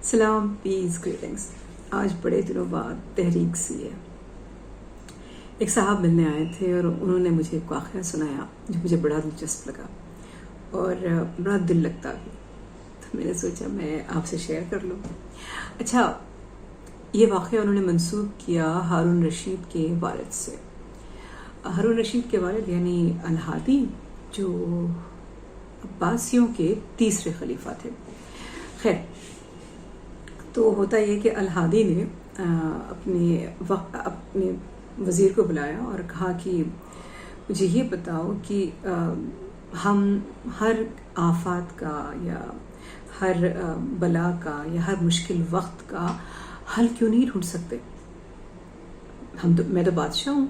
سلام، پیس، گریٹنگس۔ آج بڑے دنوں بعد تحریک سی ہے۔ ایک صاحب ملنے آئے تھے اور انہوں نے مجھے ایک واقعہ سنایا جو مجھے بڑا دلچسپ لگا اور بڑا دل لگتا بھی، تو میں نے سوچا میں آپ سے شیئر کر لوں۔ اچھا، یہ واقعہ انہوں نے منسوب کیا ہارون رشید کے والد سے۔ ہارون رشید کے والد یعنی الہادی، جو عباسیوں کے تیسرے خلیفہ تھے۔ خیر، تو ہوتا یہ کہ الہادی نے اپنے وزیر کو بلایا اور کہا کہ مجھے یہ بتاؤ کہ ہم ہر آفات کا یا ہر بلا کا یا ہر مشکل وقت کا حل کیوں نہیں ڈھونڈ سکتے؟ میں تو بادشاہ ہوں،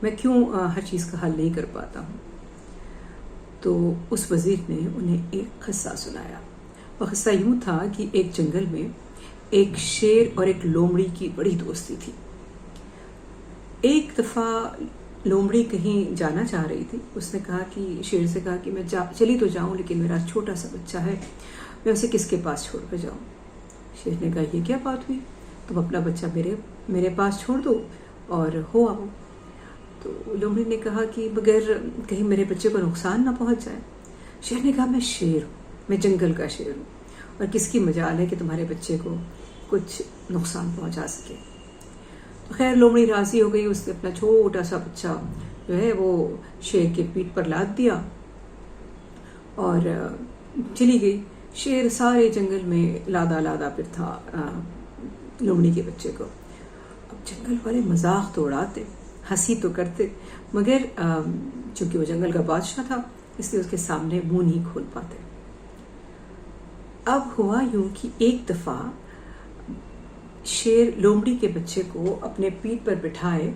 میں کیوں ہر چیز کا حل نہیں کر پاتا ہوں؟ تو اس وزیر نے انہیں ایک قصہ سنایا۔ وہ قصہ یوں تھا کہ ایک جنگل میں ایک شیر اور ایک لومڑی کی بڑی دوستی تھی۔ ایک دفعہ لومڑی کہیں جانا چاہ رہی تھی۔ اس نے کہا کہ شیر سے کہا کہ میں چلی تو جاؤں، لیکن میرا چھوٹا سا بچہ ہے، میں اسے کس کے پاس چھوڑ کر جاؤں؟ شیر نے کہا یہ کیا بات ہوئی، تم اپنا بچہ میرے پاس چھوڑ دو اور ہو آؤ۔ تو لومڑی نے کہا کہ بغیر کہیں میرے بچے کو نقصان نہ پہنچ جائے۔ شیر نے کہا میں شیر ہوں، میں جنگل کا شیر ہوں، اور کس کی مجال ہے کہ تمہارے بچے کو کچھ نقصان پہنچا سکے۔ تو خیر لومڑی راضی ہو گئی، اس نے اپنا چھوٹا سا بچہ جو ہے وہ شیر کے پیٹھ پر لاد دیا اور چلی گئی۔ شیر سارے جنگل میں لادا پھر تھا لومڑی کے بچے کو۔ اب جنگل والے مذاق تو اڑاتے، ہنسی تو کرتے، مگر چونکہ وہ جنگل کا بادشاہ تھا اس لیے اس کے سامنے منہ نہیں کھول پاتے۔ اب ہوا یوں کہ ایک دفعہ شیر لومڑی کے بچے کو اپنے پیٹھ پر بٹھائے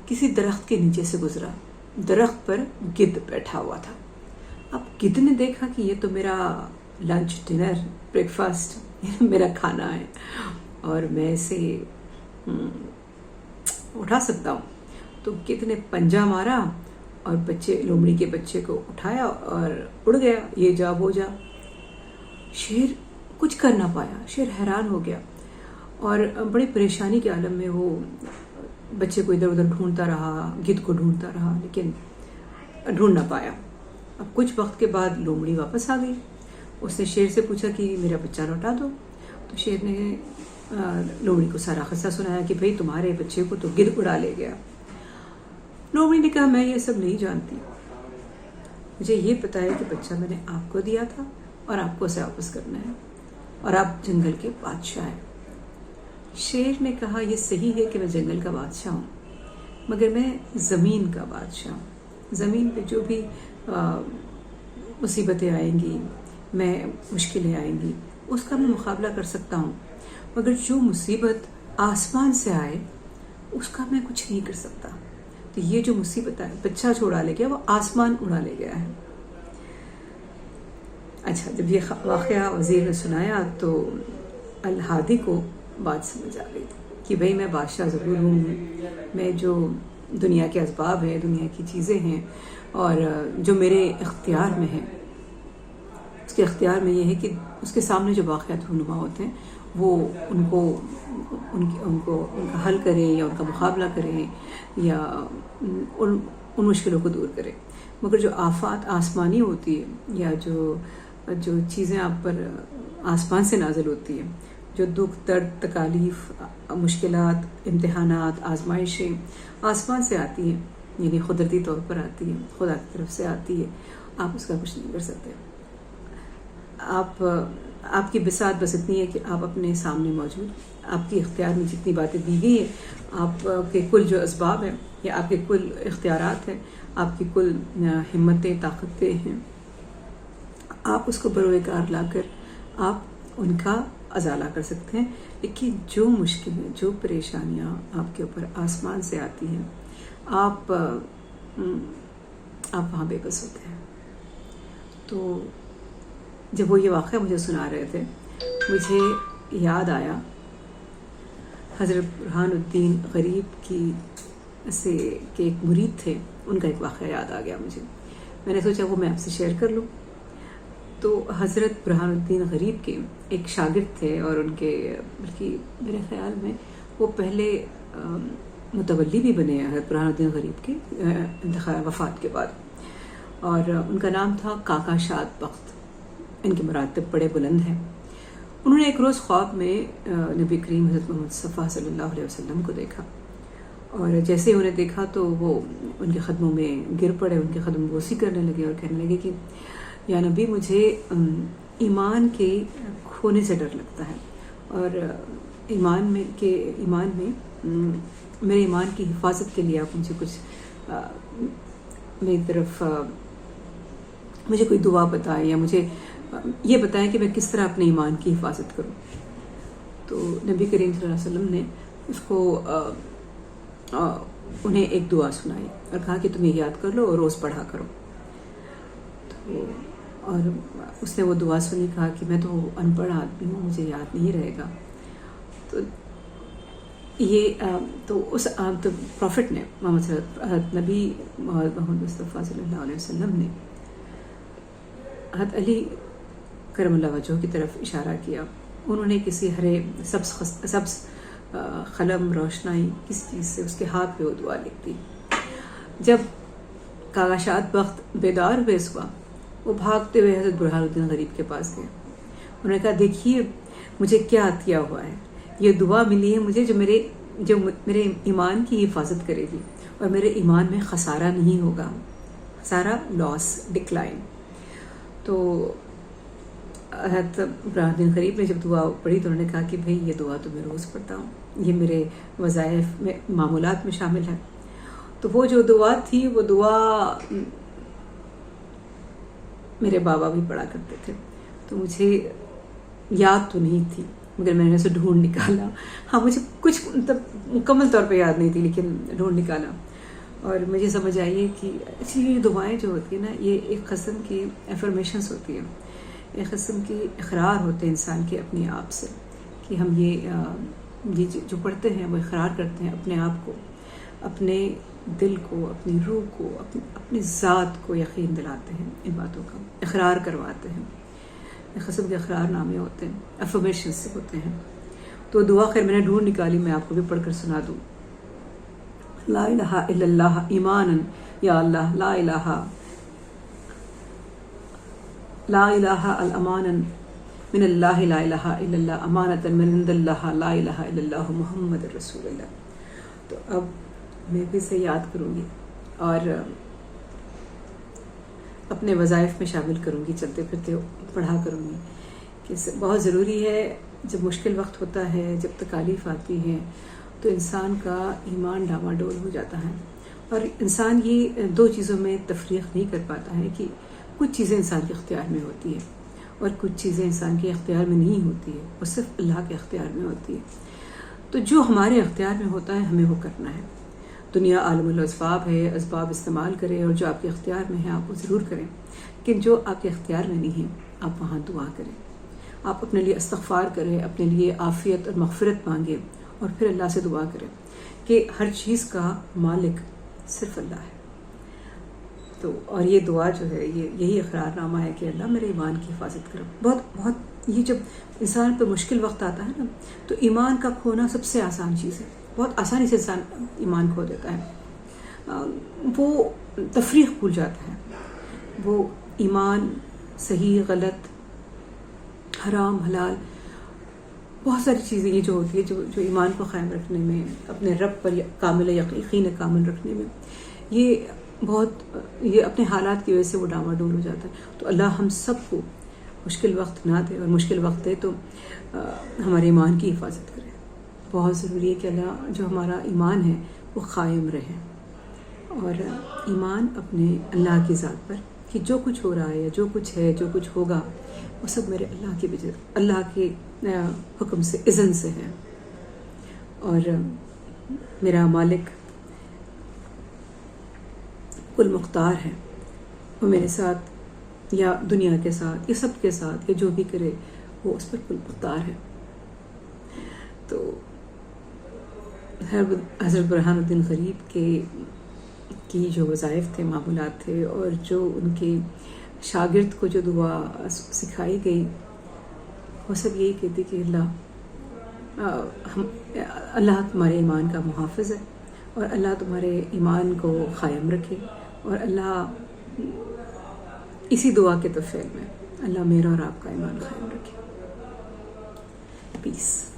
کسی درخت کے نیچے سے گزرا۔ درخت پر گدھ بیٹھا ہوا تھا۔ اب گدھ نے دیکھا کہ یہ تو میرا لنچ، ڈنر، بریک فاسٹ میرا کھانا ہے اور میں اسے اٹھا سکتا ہوں۔ تو گدھ نے پنجہ مارا اور لومڑی کے بچے کو اٹھایا اور اڑ گیا، یہ جا وہ جا۔ شیر کچھ کر نہ پایا، شیر حیران ہو گیا اور بڑی پریشانی کے عالم میں وہ بچے کو ادھر ادھر ڈھونڈتا رہا، گدھ کو ڈھونڈتا رہا، لیکن ڈھونڈ نہ پایا۔ اب کچھ وقت کے بعد لومڑی واپس آ گئی۔ اس نے شیر سے پوچھا کہ میرا بچہ لوٹا دو۔ تو شیر نے لومڑی کو سارا قصہ سنایا کہ بھئی تمہارے بچے کو تو گدھ اڑا لے گیا۔ لومڑی نے کہا میں یہ سب نہیں جانتی، مجھے یہ پتا ہے کہ بچہ میں نے آپ کو دیا تھا اور آپ کو اسے واپس کرنا ہے، اور آپ جنگل کے بادشاہ ہیں۔ شیر نے کہا یہ صحیح ہے کہ میں جنگل کا بادشاہ ہوں، مگر میں زمین کا بادشاہ ہوں۔ زمین پہ جو بھی مصیبتیں آئیں گی، مشکلیں آئیں گی، اس کا میں مقابلہ کر سکتا ہوں، مگر جو مصیبت آسمان سے آئے اس کا میں کچھ نہیں کر سکتا۔ تو یہ جو مصیبت ہے، بچہ چھوڑا لے گیا، وہ آسمان اڑا لے گیا ہے۔ اچھا، جب یہ واقعہ وزیر نے سنایا تو الہادی کو بات سمجھ آ گئی کہ بھئی میں بادشاہ ضرور ہوں، میں جو دنیا کے اسباب ہیں، دنیا کی چیزیں ہیں اور جو میرے اختیار میں ہیں، اس کے اختیار میں یہ ہے کہ اس کے سامنے جو واقعات رونما ہوتے ہیں وہ ان کا حل کرے یا ان کا مقابلہ کرے یا ان مشکلوں کو دور کرے۔ مگر جو آفات آسمانی ہوتی ہے یا جو چیزیں آپ پر آسمان سے نازل ہوتی ہیں، جو دکھ، درد، تکالیف، مشکلات، امتحانات، آزمائشیں آسمان سے آتی ہیں، یعنی قدرتی طور پر آتی ہیں، خدا کی طرف سے آتی ہے، آپ اس کا کچھ نہیں کر سکتے۔ آپ کی بساط بس اتنی ہے کہ آپ اپنے سامنے موجود، آپ کی اختیار میں جتنی باتیں دی گئی ہیں، آپ کے کل جو اسباب ہیں یا آپ کے کل اختیارات ہیں، آپ کی کل ہمتیں، طاقتیں ہیں، آپ اس کو بروئے کار لا کر آپ ان کا ازالہ کر سکتے ہیں۔ لیکن جو مشکلیں، جو پریشانیاں آپ کے اوپر آسمان سے آتی ہیں، آپ وہاں بے بس ہوتے ہیں۔ تو جب وہ یہ واقعہ مجھے سنا رہے تھے، مجھے یاد آیا حضرت برہان الدین غریب کے ایک مرید تھے، ان کا ایک واقعہ یاد آ گیا مجھے۔ میں نے سوچا وہ میں آپ سے شیئر کر لوں۔ تو حضرت برہان الدین غریب کے ایک شاگرد تھے، اور ان کے بلکہ میرے خیال میں وہ پہلے متولی بھی بنے ہیں حضرت برہان الدین غریب کے انتقال وفات کے بعد، اور ان کا نام تھا کاکا شاد بخت۔ ان کے مراتب بڑے بلند ہیں۔ انہوں نے ایک روز خواب میں نبی کریم حضرت محمد مصطفیٰ صلی اللہ علیہ وسلم کو دیکھا، اور جیسے ہی انہیں دیکھا تو وہ ان کے قدموں میں گر پڑے، ان کے قدم بوسی کرنے لگے اور کہنے لگے کہ یا نبی، مجھے ایمان کے کھونے سے ڈر لگتا ہے، اور ایمان میں میرے ایمان کی حفاظت کے لیے آپ مجھے کچھ میری طرف مجھے کوئی دعا بتائیں، یا مجھے یہ بتائیں کہ میں کس طرح اپنے ایمان کی حفاظت کروں۔ تو نبی کریم صلی اللہ علیہ وسلم نے اس کو انہیں ایک دعا سنائی اور کہا کہ تم یہ یاد کر لو اور روز پڑھا کرو۔ تو اور اس نے وہ دعا سنی، کہا کہ میں تو ان پڑھ آدمی ہوں، مجھے یاد نہیں رہے گا۔ تو یہ تو اس تو پروفٹ نے نبی محمد مصطفیٰ صلی اللہ علیہ وسلم نے حضرت علی کرم اللہ وجہہ کی طرف اشارہ کیا۔ انہوں نے کسی ہرے سبز قلم روشنائی کسی چیز سے اس کے ہاتھ پہ وہ دعا لکھ دی۔ جب کاکا شاد بخت بیدار ہوئے صبح، وہ بھاگتے ہوئے حضرت برہان الدین غریب کے پاس گئے۔ انہوں نے کہا دیکھیے مجھے کیا عطیہ ہوا ہے، یہ دعا ملی ہے مجھے جو میرے ایمان کی حفاظت کرے گی، اور میرے ایمان میں خسارہ نہیں ہوگا، خسارہ لاس ڈکلائن۔ تو حضرت برہان الدین غریب نے جب دعا پڑھی تو انہوں نے کہا کہ بھئی یہ دعا تو میں روز پڑھتا ہوں، یہ میرے وظائف میں معمولات میں شامل ہے۔ تو وہ جو دعا تھی وہ دعا میرے بابا بھی پڑھا کرتے تھے، تو مجھے یاد تو نہیں تھی، مگر میں نے اسے ڈھونڈ نکالا۔ ہاں مجھے کچھ مکمل طور پہ یاد نہیں تھی، لیکن ڈھونڈ نکالا، اور مجھے سمجھ آئی کہ یہ دعائیں جو ہوتی ہیں نا، یہ ایک قسم کی افرمیشنز ہوتی ہیں، ایک قسم کی اقرار ہوتے ہیں انسان کے اپنے آپ سے، کہ ہم یہ جو پڑھتے ہیں وہ اقرار کرتے ہیں اپنے آپ کو، اپنے دل کو، اپنی روح کو، اپنی ذات کو یقین دلاتے ہیں، ان باتوں کا اقرار کرواتے ہیں۔ ایک قسم کے اقرار نامے ہوتے ہیں، افرمیشنز ہوتے ہیں۔ تو دعا خیر میں نے ڈھونڈ نکالی، میں آپ کو بھی پڑھ کر سنا دوں۔ لا الہ الا اللہ ایمانا یا اللہ، لا الہ الامانا من اللہ، لا الہ الا اللہ امانتا من عند اللہ، لا الہ الا اللہ محمد رسول اللہ۔ تو اب میں بھی سے یاد کروں گی اور اپنے وظائف میں شامل کروں گی، چلتے پھرتے پڑھا کروں گی، کہ بہت ضروری ہے۔ جب مشکل وقت ہوتا ہے، جب تکالیف آتی ہیں، تو انسان کا ایمان ڈاواڈول ہو جاتا ہے، اور انسان یہ دو چیزوں میں تفریق نہیں کر پاتا ہے کہ کچھ چیزیں انسان کے اختیار میں ہوتی ہیں اور کچھ چیزیں انسان کے اختیار میں نہیں ہوتی ہے، وہ صرف اللہ کے اختیار میں ہوتی ہے۔ تو جو ہمارے اختیار میں ہوتا ہے ہمیں وہ کرنا ہے۔ دنیا عالم الاسباب ہے، اسباب استعمال کریں، اور جو آپ کے اختیار میں ہے آپ وہ ضرور کریں، لیکن جو آپ کے اختیار میں نہیں ہے آپ وہاں دعا کریں، آپ اپنے لیے استغفار کریں، اپنے لیے عافیت اور مغفرت مانگیں، اور پھر اللہ سے دعا کریں کہ ہر چیز کا مالک صرف اللہ ہے۔ تو اور یہ دعا جو ہے یہی اقرار نامہ ہے کہ اللہ میرے ایمان کی حفاظت کرو۔ بہت یہ جب انسان پہ مشکل وقت آتا ہے نا، تو ایمان کا کھونا سب سے آسان چیز ہے، بہت آسانی سے انسان ایمان کھو دیتا ہے، وہ تفریق بھول جاتا ہے، وہ ایمان صحیح غلط حرام حلال بہت ساری چیزیں یہ جو ہوتی ہے جو ایمان کو قائم رکھنے میں، اپنے رب پر کامل یقین کامل رکھنے میں، یہ اپنے حالات کی وجہ سے وہ ڈاواڈول ہو جاتا ہے۔ تو اللہ ہم سب کو مشکل وقت نہ دے، اور مشکل وقت دے تو ہمارے ایمان کی حفاظت کرے۔ بہت ضروری ہے کہ اللہ جو ہمارا ایمان ہے وہ قائم رہے، اور ایمان اپنے اللہ کی ذات پر کہ جو کچھ ہو رہا ہے یا جو کچھ ہے جو کچھ ہوگا وہ سب میرے اللہ کے حکم سے، اذن سے ہے، اور میرا مالک کل مختار ہے، وہ میرے ساتھ یا دنیا کے ساتھ یا سب کے ساتھ یا جو بھی کرے وہ اس پر کل مختار ہے۔ تو حضرت برہان الدین غریب کی جو وظائف تھے، معمولات تھے، اور جو ان کے شاگرد کو جو دعا سکھائی گئی وہ سب یہی کہتی کہ اللہ تمہارے ایمان کا محافظ ہے، اور اللہ تمہارے ایمان کو قائم رکھے، اور اللہ اسی دعا کے تفعیل میں اللہ میرا اور آپ کا ایمان قائم رکھے. پیس.